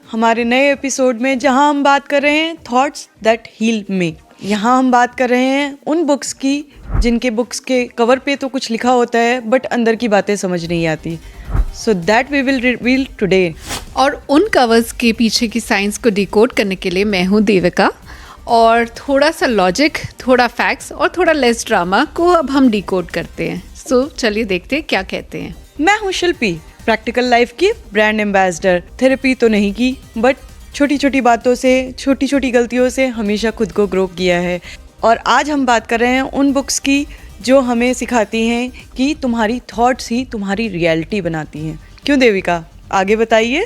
हमारे नए एपिसोड में, जहां हम बात कर रहे हैं थॉट्स दैट हील मी। यहाँ हम बात कर रहे हैं उन बुक्स की जिनके बुक्स के कवर पे तो कुछ लिखा होता है बट अंदर की बातें समझ नहीं आती। So that we will reveal today. और उन कवर्स के पीछे की साइंस को डिकोड करने के लिए मैं हूँ देविका, और थोड़ा सा लॉजिक, थोड़ा फैक्ट्स और थोड़ा लेस ड्रामा को अब हम डिकोड करते हैं। सो चलिए देखते हैं क्या कहते हैं। मैं हूँ शिल्पी, प्रैक्टिकल लाइफ की ब्रांड एम्बेसडर। थेरेपी तो नहीं की बट छोटी छोटी बातों से, छोटी छोटी गलतियों से हमेशा खुद को ग्रो किया है। और आज हम बात कर रहे हैं उन बुक्स की जो हमें सिखाती हैं कि तुम्हारी थॉट्स ही तुम्हारी रियलिटी बनाती हैं। क्यों देविका, आगे बताइए।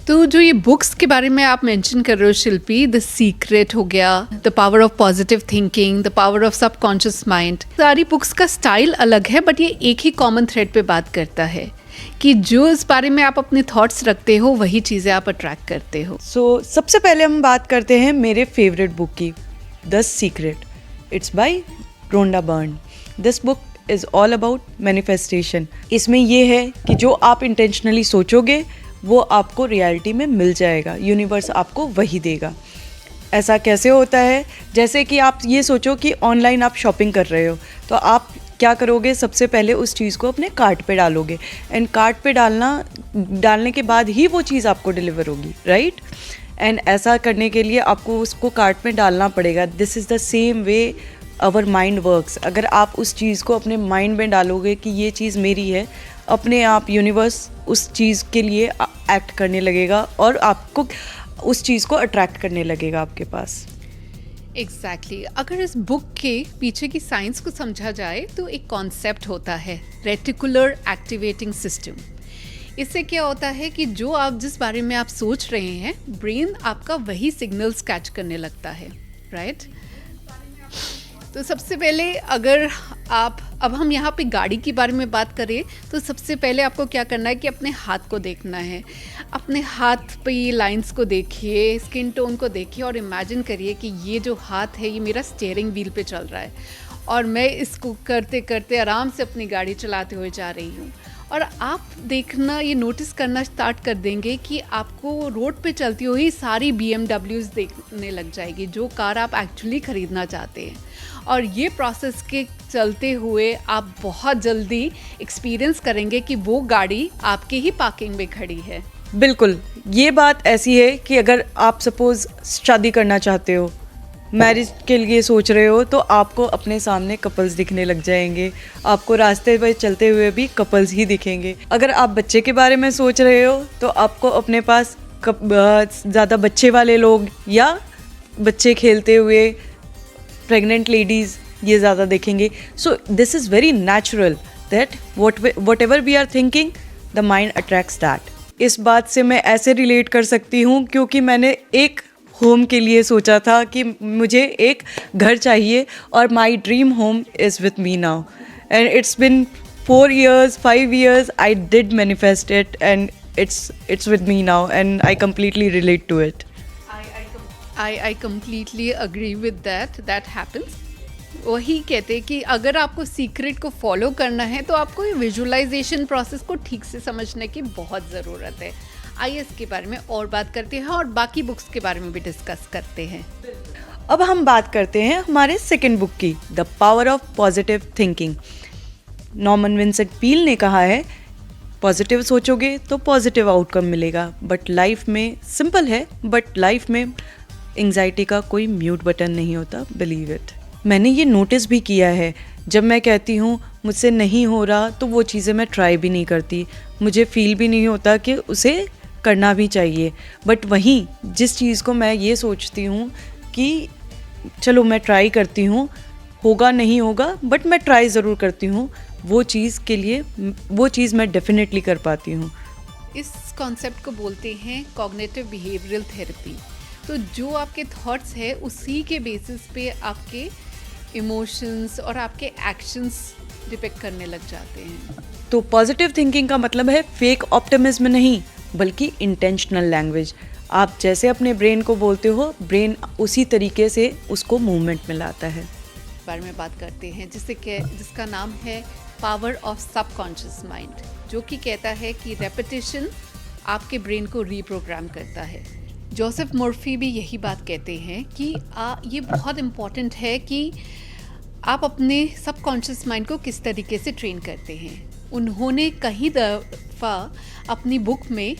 तो जो ये बुक्स के बारे में आप मेंशन कर रहे हो शिल्पी, द सीक्रेट हो गया, the power of positive thinking, the power of subconscious mind, सारी बुक्स का स्टाइल अलग है बट ये एक ही कॉमन थ्रेड पे बात करता है कि जो इस बारे में आप अपने थॉट्स रखते हो वही चीज़ें आप अट्रैक्ट करते हो। सबसे पहले हम बात करते हैं मेरे फेवरेट बुक की, the secret. It's by Rhonda Byrne. This book is all about manifestation. इसमें ये है कि जो आप इंटेंशनली सोचोगे वो आपको रियलिटी में मिल जाएगा, यूनिवर्स आपको वही देगा। ऐसा कैसे होता है? जैसे कि आप ये सोचो कि ऑनलाइन आप शॉपिंग कर रहे हो, तो आप क्या करोगे? सबसे पहले उस चीज़ को अपने कार्ट पे डालोगे एंड कार्ट पे डालने के बाद ही वो चीज़ आपको डिलीवर होगी, राइट? एंड ऐसा करने के लिए आपको उसको कार्ट में डालना पड़ेगा। This is the same way our mind works. अगर आप उस चीज़ को अपने माइंड में डालोगे कि ये चीज़ मेरी है, अपने आप यूनिवर्स उस चीज़ के लिए एक्ट करने लगेगा और आपको उस चीज़ को अट्रैक्ट करने लगेगा आपके पास। एग्जैक्टली अगर इस बुक के पीछे की साइंस को समझा जाए तो एक कॉन्सेप्ट होता है रेटिकुलर एक्टिवेटिंग सिस्टम। इससे क्या होता है कि जो आप जिस बारे में आप सोच रहे हैं, ब्रेन आपका वही सिग्नल्स कैच करने लगता है, राइट? तो सबसे पहले अगर अब हम यहाँ पे गाड़ी के बारे में बात करें तो सबसे पहले आपको क्या करना है कि अपने हाथ को देखना है। अपने हाथ पे ये लाइंस को देखिए, स्किन टोन को देखिए और इमेजिन करिए कि ये जो हाथ है ये मेरा स्टीयरिंग व्हील पे चल रहा है और मैं इसको करते करते आराम से अपनी गाड़ी चलाते हुए जा रही हूँ। और आप देखना, ये नोटिस करना स्टार्ट कर देंगे कि आपको रोड पे चलती हुई सारी BMWs देखने लग जाएगी, जो कार आप एक्चुअली ख़रीदना चाहते हैं। और ये प्रोसेस के चलते हुए आप बहुत जल्दी एक्सपीरियंस करेंगे कि वो गाड़ी आपके ही पार्किंग में खड़ी है। बिल्कुल, ये बात ऐसी है कि अगर आप सपोज़ शादी करना चाहते हो, मैरिज के लिए सोच रहे हो, तो आपको अपने सामने कपल्स दिखने लग जाएंगे। आपको रास्ते पे चलते हुए भी कपल्स ही दिखेंगे। अगर आप बच्चे के बारे में सोच रहे हो तो आपको अपने पास ज़्यादा बच्चे वाले लोग या बच्चे खेलते हुए प्रेग्नेंट लेडीज़ ये ज़्यादा देखेंगे। So this is very natural that whatever we are thinking the mind attracts that. इस बात से मैं ऐसे रिलेट कर सकती हूँ क्योंकि मैंने एक होम के लिए सोचा था कि मुझे एक घर चाहिए और my dream home is with me now and it's been 4 years 5 years I did manifest it and it's with me now and I completely relate to it. I completely agree with that happens. वही कहते हैं कि अगर आपको secret को follow करना है तो आपको ये विजुअलाइजेशन प्रोसेस को ठीक से समझने की बहुत ज़रूरत है। आइए इसके बारे में और बात करते हैं और बाकी बुक्स के बारे में भी डिस्कस करते हैं। अब हम बात करते हैं हमारे सेकंड बुक की, the power of positive thinking. Norman Vincent Peale ने कहा है, पॉजिटिव सोचोगे तो पॉजिटिव आउटकम मिलेगा। बट लाइफ में सिंपल है, बट लाइफ में एंग्जाइटी का कोई म्यूट बटन नहीं होता, बिलीव इट। मैंने ये नोटिस भी किया है, जब मैं कहती हूँ मुझसे नहीं हो रहा तो वो चीज़ें मैं ट्राई भी नहीं करती, मुझे फील भी नहीं होता कि उसे करना भी चाहिए। बट वहीं जिस चीज़ को मैं ये सोचती हूँ कि चलो मैं ट्राई करती हूँ, होगा नहीं होगा बट मैं ट्राई ज़रूर करती हूँ, वो चीज़ मैं डेफिनेटली कर पाती हूँ। इस कॉन्सेप्ट को बोलते हैं कॉग्निटिव बिहेवियरल थेरेपी। तो जो आपके थॉट्स है उसी के बेसिस पे आपके इमोशंस और आपके एक्शंस डिपेक्ट करने लग जाते हैं। तो पॉजिटिव थिंकिंग का मतलब है फेक ऑप्टिमिज्म नहीं, बल्कि इंटेंशनल लैंग्वेज। आप जैसे अपने ब्रेन को बोलते हो, ब्रेन उसी तरीके से उसको मूवमेंट में लाता है। बारे में बात करते हैं जिसका नाम है पावर ऑफ सबकॉन्शियस माइंड, जो कि कहता है कि रेपिटेशन आपके ब्रेन को रीप्रोग्राम करता है। जोसेफ मर्फी भी यही बात कहते हैं कि ये बहुत इम्पॉर्टेंट है कि आप अपने सबकॉन्शियस माइंड को किस तरीके से ट्रेन करते हैं। उन्होंने कई दफ़ा अपनी बुक में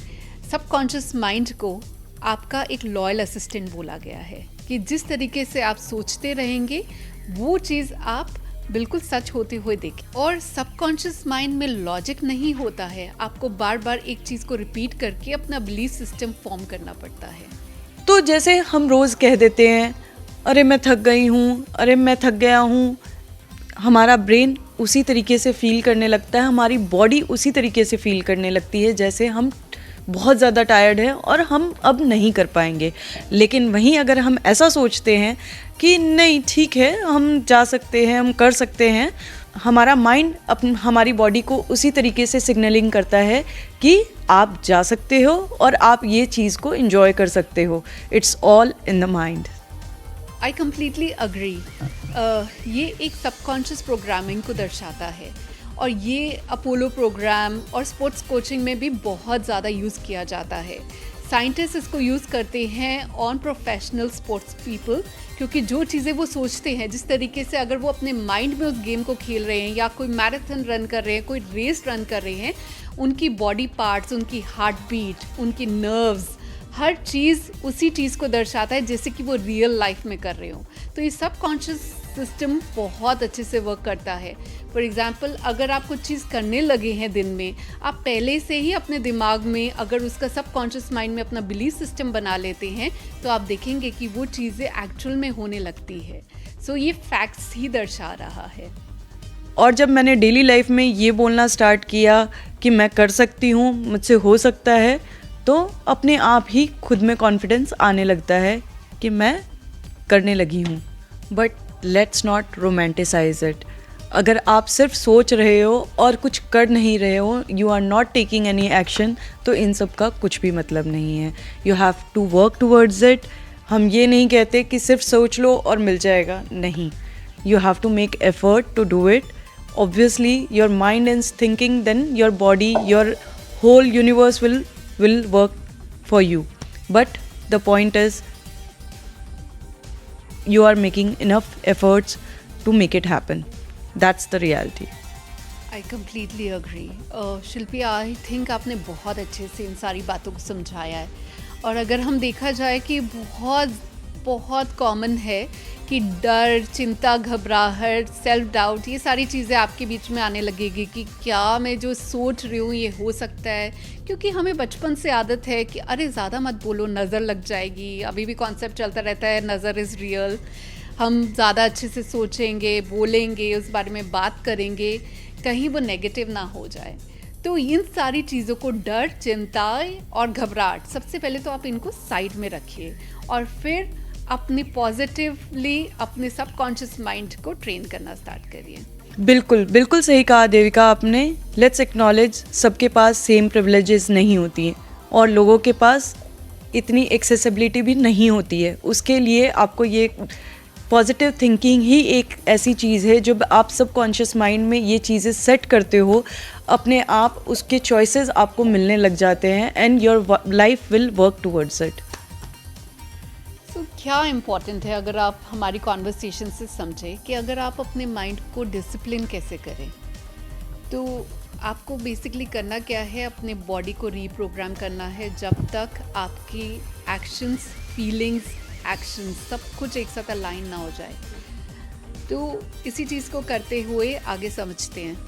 सबकॉन्शियस माइंड को आपका एक लॉयल असिस्टेंट बोला गया है कि जिस तरीके से आप सोचते रहेंगे वो चीज़ आप बिल्कुल सच होते हुए देखें। और सबकॉन्शियस माइंड में लॉजिक नहीं होता है, आपको बार बार एक चीज़ को रिपीट करके अपना बिलीफ सिस्टम फॉर्म करना पड़ता है। तो जैसे हम रोज़ कह देते हैं अरे मैं थक गई हूँ, अरे मैं थक गया हूँ, हमारा ब्रेन उसी तरीके से फील करने लगता है, हमारी बॉडी उसी तरीके से फील करने लगती है जैसे हम बहुत ज़्यादा टायर्ड हैं और हम अब नहीं कर पाएंगे। लेकिन वहीं अगर हम ऐसा सोचते हैं कि नहीं ठीक है, हम जा सकते हैं, हम कर सकते हैं, हमारा माइंड हमारी बॉडी को उसी तरीके से सिग्नलिंग करता है कि आप जा सकते हो और आप ये चीज़ को एंजॉय कर सकते हो। It's all in the mind. I completely agree. ये एक सबकॉन्शियस प्रोग्रामिंग को दर्शाता है और ये अपोलो प्रोग्राम और स्पोर्ट्स कोचिंग में भी बहुत ज़्यादा यूज़ किया जाता है। साइंटिस्ट इसको यूज़ करते हैं ऑन प्रोफेशनल स्पोर्ट्स पीपल, क्योंकि जो चीज़ें वो सोचते हैं, जिस तरीके से अगर वो अपने माइंड में उस गेम को खेल रहे हैं या कोई मैराथन रन कर रहे हैं, कोई रेस रन कर रहे हैं, उनकी बॉडी पार्ट्स, उनकी हार्ट बीट, उनकी नर्व्स, हर चीज़ उसी चीज़ को दर्शाता है जैसे कि वो रियल लाइफ में कर रहे हो। तो ये सबकॉन्शियस सिस्टम बहुत अच्छे से वर्क करता है। फॉर एग्ज़ाम्पल, अगर आप कुछ चीज़ करने लगे हैं दिन में, आप पहले से ही अपने दिमाग में अगर उसका सबकॉन्शियस माइंड में अपना बिलीफ सिस्टम बना लेते हैं तो आप देखेंगे कि वो चीज़ें एक्चुअल में होने लगती है। सो ये फैक्ट्स ही दर्शा रहा है। और जब मैंने डेली लाइफ में ये बोलना स्टार्ट किया कि मैं कर सकती हूँ, मुझसे हो सकता है, तो अपने आप ही खुद में कॉन्फिडेंस आने लगता है कि मैं करने लगी हूँ। But let's not romanticise it. अगर आप सिर्फ सोच रहे हो और कुछ कर नहीं रहे हो, you are not taking any action, तो इन सब का कुछ भी मतलब नहीं है। You have to work towards it. हम ये नहीं कहते कि सिर्फ सोच लो और मिल जाएगा, नहीं। You have to make effort to do it. Obviously your mind is thinking, then your body, your whole universe will work for you. But the point is you are making enough efforts to make it happen. That's the reality. I completely agree. Shilpi, I think आपने बहुत अच्छे से इन सारी बातों को समझाया है। और अगर हम देखा जाए कि बहुत बहुत कॉमन है कि डर, चिंता, घबराहट, सेल्फ डाउट, ये सारी चीज़ें आपके बीच में आने लगेगी कि क्या मैं जो सोच रही हूँ ये हो सकता है, क्योंकि हमें बचपन से आदत है कि अरे ज़्यादा मत बोलो, नज़र लग जाएगी। अभी भी कॉन्सेप्ट चलता रहता है नज़र इज़ रियल। हम ज़्यादा अच्छे से सोचेंगे, बोलेंगे, उस बारे में बात करेंगे, कहीं वो नेगेटिव ना हो जाए। तो इन सारी चीज़ों को, डर, चिंता और घबराहट, सबसे पहले तो आप इनको साइड में रखिए और फिर अपनी पॉजिटिवली अपने सबकॉन्शियस माइंड को ट्रेन करना स्टार्ट करिए। बिल्कुल बिल्कुल सही कहा देविका आपने। लेट्स एक्नॉलेज सबके पास सेम प्रिविलेजेस नहीं होती हैं और लोगों के पास इतनी एक्सेसिबिलिटी भी नहीं होती है। उसके लिए आपको ये पॉजिटिव थिंकिंग ही एक ऐसी चीज़ है, जब आप सबकॉन्शियस माइंड में ये चीज़ें सेट करते हो, अपने आप उसके चॉइसेस आपको मिलने लग जाते हैं and your life will work towards it. तो क्या इम्पॉर्टेंट है अगर आप हमारी कॉन्वर्सेशन से समझें कि अगर आप अपने माइंड को डिसिप्लिन कैसे करें, तो आपको बेसिकली करना क्या है, अपने बॉडी को रीप्रोग्राम करना है जब तक आपकी एक्शंस, फीलिंग्स, एक्शंस सब कुछ एक साथ अलाइन ना हो जाए। तो इसी चीज़ को करते हुए आगे समझते हैं।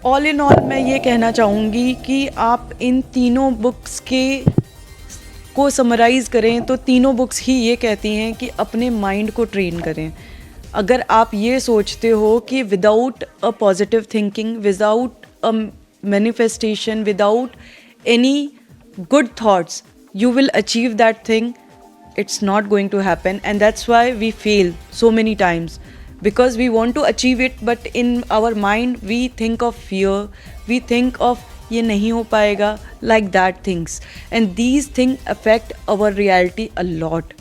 ऑल इन ऑल मैं ये कहना चाहूँगी कि आप इन तीनों बुक्स को समराइज़ करें तो तीनों बुक्स ही ये कहती हैं कि अपने माइंड को ट्रेन करें। अगर आप ये सोचते हो कि without a positive thinking, without a manifestation, without any good thoughts you will achieve that thing, it's not going to happen, and that's why we fail so many times, because we want to achieve it but in our mind we think of fear, we think of ये नहीं हो पाएगा, like that things, and these things affect our reality a lot.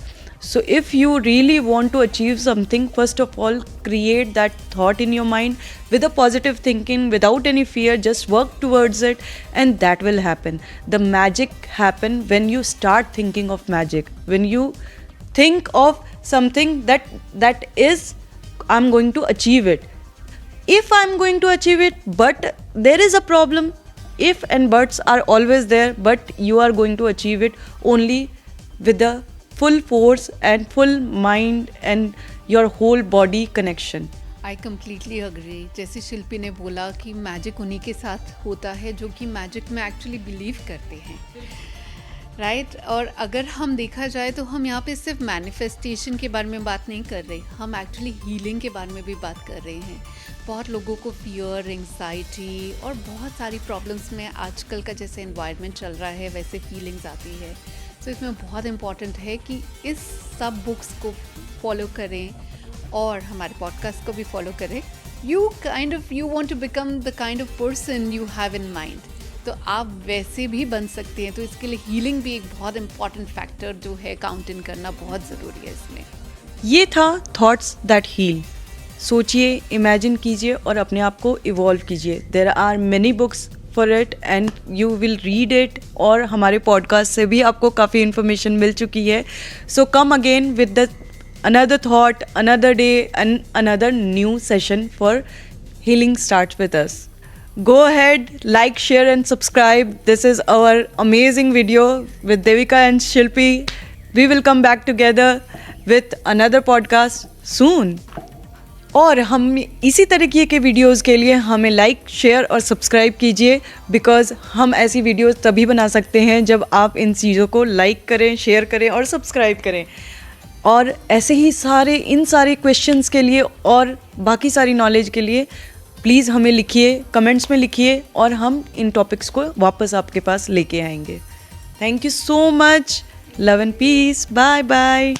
So if you really want to achieve something, first of all, create that thought in your mind with a positive thinking, without any fear. Just work towards it, and that will happen. The magic happen when you start thinking of magic. When you think of something that is, I'm going to achieve it. If I'm going to achieve it, but there is a problem, if and buts are always there, but you are going to achieve it only with the full force and full mind and your whole body connection. I completely agree. जैसे शिल्पी ने बोला कि magic उन्हीं के साथ होता है जो कि मैजिक में एक्चुअली बिलीव करते हैं, राइट. और अगर हम देखा जाए तो हम यहाँ पे सिर्फ मैनिफेस्टेशन के बारे में बात नहीं कर रहे, हम एक्चुअली हीलिंग के बारे में भी बात कर रहे हैं. बहुत लोगों को फियर, एंग्जाइटी और बहुत सारी प्रॉब्लम्स में आजकल का जैसे एनवायरनमेंट चल रहा है वैसे फीलिंग्स आती है. तो इसमें बहुत इम्पॉर्टेंट है कि इस सब बुक्स को फॉलो करें और हमारे पॉडकास्ट को भी फॉलो करें. You want to become the kind of person you have in mind, तो आप वैसे भी बन सकते हैं. तो इसके लिए हीलिंग भी एक बहुत इंपॉर्टेंट फैक्टर जो है काउंट इन करना बहुत ज़रूरी है इसमें. ये था थॉट्स दैट हील. सोचिए, इमेजिन कीजिए और अपने आप को इवॉल्व कीजिए. There are many books for it and you will read it. और हमारे पॉडकास्ट से भी आपको काफ़ी इन्फॉर्मेशन मिल चुकी है. So come again with the another thought, another day and another new session for Healing Starts With Us. Go ahead, like, share and subscribe. This is our amazing video with Devika and Shilpi. We will come back together with another podcast soon. और हम इसी तरीके के videos के लिए हमें like, share और subscribe कीजिए, बिकॉज़ हम ऐसी वीडियोस तभी बना सकते हैं जब आप इन चीज़ों को लाइक करें, शेयर करें और सब्सक्राइब करें. और ऐसे ही इन सारे क्वेश्चंस के लिए और बाकी सारी नॉलेज के लिए प्लीज़ हमें लिखिए, कमेंट्स में लिखिए और हम इन टॉपिक्स को वापस आपके पास लेके आएंगे. Thank you so much. Love and peace. Bye bye.